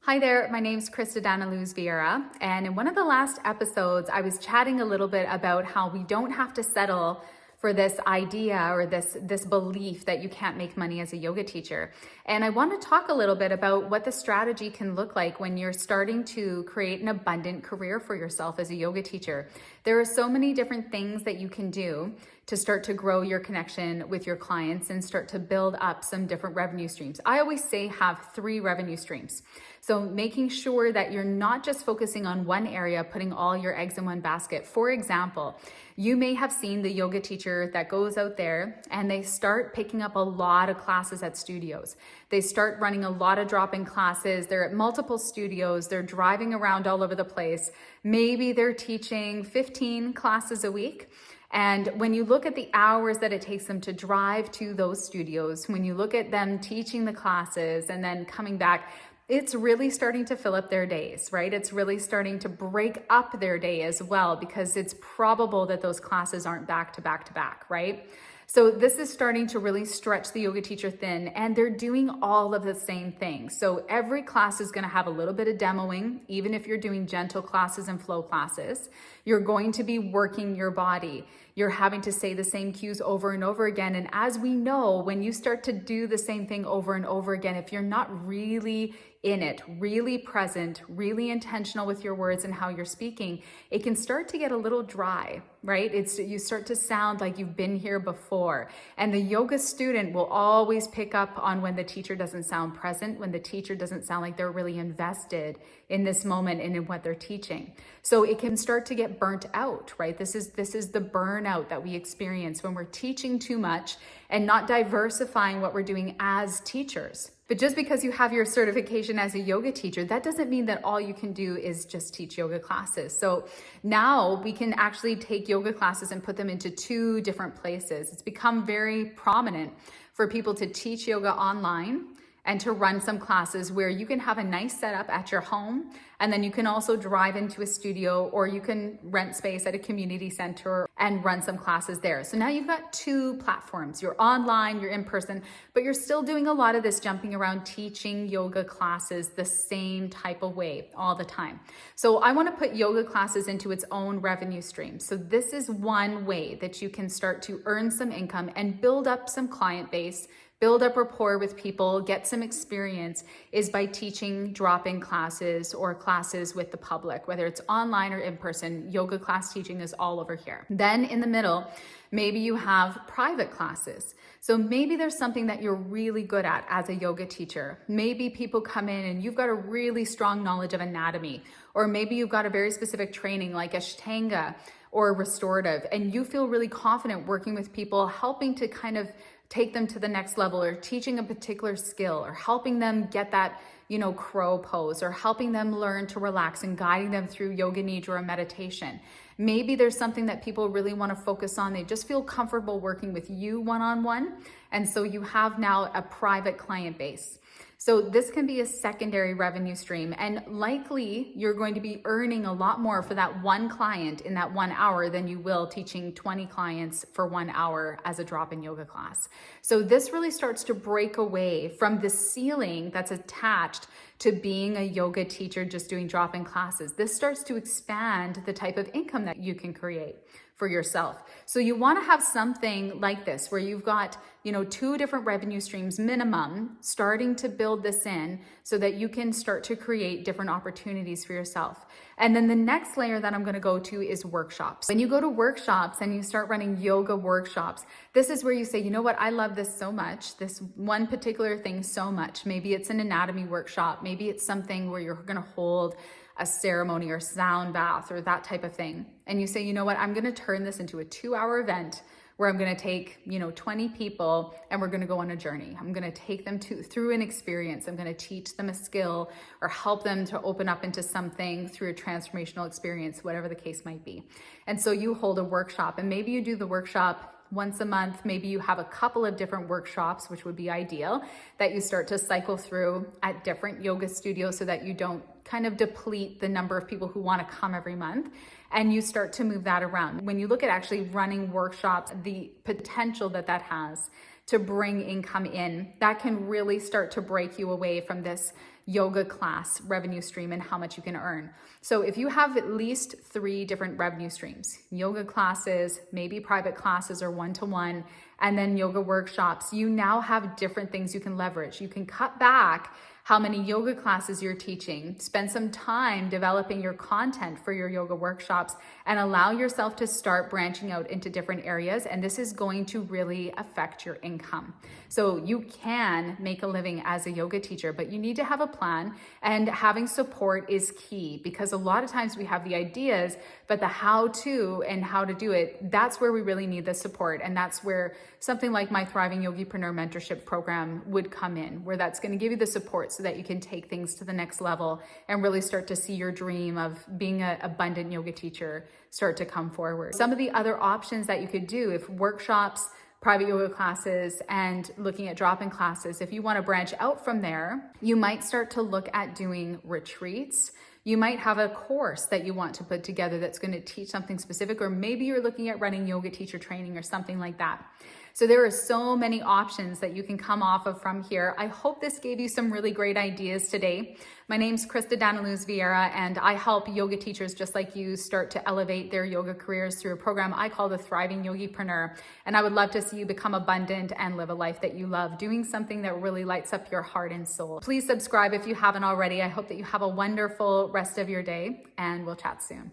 Hi there, my name's Krista Daneluz Vieira, and in one of the last episodes, I was chatting a little bit about how we don't have to settle for this idea or this belief that you can't make money as a yoga teacher. And I want to talk a little bit about what the strategy can look like when you're starting to create an abundant career for yourself as a yoga teacher. There are so many different things that you can do to start to grow your connection with your clients and start to build up some different revenue streams. I always say have 3 revenue streams. So making sure that you're not just focusing on one area, putting all your eggs in one basket. For example, you may have seen the yoga teacher that goes out there and they start picking up a lot of classes at studios. They start running a lot of drop-in classes. They're at multiple studios. They're driving around all over the place. Maybe they're teaching 15 classes a week. And when you look at the hours that it takes them to drive to those studios, when you look at them teaching the classes and then coming back, it's really starting to fill up their days, right? It's really starting to break up their day as well, because it's probable that those classes aren't back to back to back, right? So this is starting to really stretch the yoga teacher thin, and they're doing all of the same things. So every class is going to have a little bit of demoing, even if you're doing gentle classes and flow classes. You're going to be working your body. You're having to say the same cues over and over again. And as we know, when you start to do the same thing over and over again, if you're not really in it, really present, really intentional with your words and how you're speaking, it can start to get a little dry, right? You start to sound like you've been here before. And the yoga student will always pick up on when the teacher doesn't sound present, when the teacher doesn't sound like they're really invested in this moment and in what they're teaching. So it can start to get burnt out, right? This is the burnout that we experience when we're teaching too much and not diversifying what we're doing as teachers. But just because you have your certification as a yoga teacher, that doesn't mean that all you can do is just teach yoga classes. So now we can actually take yoga classes and put them into 2 different places. It's become very prominent for people to teach yoga online and to run some classes where you can have a nice setup at your home, and then you can also drive into a studio, or you can rent space at a community center and run some classes there. So now you've got 2 platforms. You're online, you're in person, but you're still doing a lot of this jumping around teaching yoga classes the same type of way all the time. So I want to put yoga classes into its own revenue stream. So this is one way that you can start to earn some income and build up some client base, build up rapport with people, get some experience, is by teaching drop-in classes or classes with the public, whether it's online or in person. Yoga class teaching is all over here. Then in the middle, maybe you have private classes. So maybe there's something that you're really good at as a yoga teacher. Maybe people come in and you've got a really strong knowledge of anatomy, or maybe you've got a very specific training like Ashtanga or restorative, and you feel really confident working with people, helping to kind of take them to the next level, or teaching a particular skill, or helping them get that, crow pose, or helping them learn to relax and guiding them through yoga nidra or meditation. Maybe there's something that people really want to focus on. They just feel comfortable working with you one-on-one. And so you have now a private client base. So this can be a secondary revenue stream, and likely you're going to be earning a lot more for that one client in that 1 hour than you will teaching 20 clients for 1 hour as a drop-in yoga class. So this really starts to break away from the ceiling that's attached to being a yoga teacher just doing drop-in classes. This starts to expand the type of income that you can create for yourself. So you want to have something like this where you've got, 2 different revenue streams minimum, starting to build this in so that you can start to create different opportunities for yourself. And then the next layer that I'm going to go to is workshops. When you go to workshops and you start running yoga workshops, this is where you say, you know what, I love this so much, this one particular thing so much. Maybe it's an anatomy workshop. Maybe it's something where you're going to hold a ceremony or sound bath or that type of thing. And you say, you know what, I'm going to turn this into a 2-hour event where I'm going to take, 20 people and we're going to go on a journey. I'm going to take them through an experience. I'm going to teach them a skill or help them to open up into something through a transformational experience, whatever the case might be. And so you hold a workshop, and maybe you do the workshop once a month. Maybe you have a couple of different workshops, which would be ideal, that you start to cycle through at different yoga studios so that you don't kind of deplete the number of people who want to come every month, and you start to move that around. When you look at actually running workshops, the potential that has to bring income in, that can really start to break you away from this yoga class revenue stream and how much you can earn. So if you have at least 3 different revenue streams, yoga classes, maybe private classes or one-to-one, and then yoga workshops, you now have different things you can leverage. You can cut back how many yoga classes you're teaching, spend some time developing your content for your yoga workshops, and allow yourself to start branching out into different areas. And this is going to really affect your income. So you can make a living as a yoga teacher, but you need to have a plan, and having support is key, because a lot of times we have the ideas, but the how to and how to do it, that's where we really need the support. And that's where something like my Thriving Yogipreneur Mentorship Program would come in, where that's going to give you the support so that you can take things to the next level and really start to see your dream of being an abundant yoga teacher start to come forward. Some of the other options that you could do, if workshops, private yoga classes, and looking at drop-in classes, if you want to branch out from there, you might start to look at doing retreats. You might have a course that you want to put together that's going to teach something specific, or maybe you're looking at running yoga teacher training or something like that. So there are so many options that you can come off of from here. I hope this gave you some really great ideas today. My name's Krista Daneluz Vieira, and I help yoga teachers just like you start to elevate their yoga careers through a program I call the Thriving Yogipreneur. And I would love to see you become abundant and live a life that you love, doing something that really lights up your heart and soul. Please subscribe if you haven't already. I hope that you have a wonderful rest of your day, and we'll chat soon.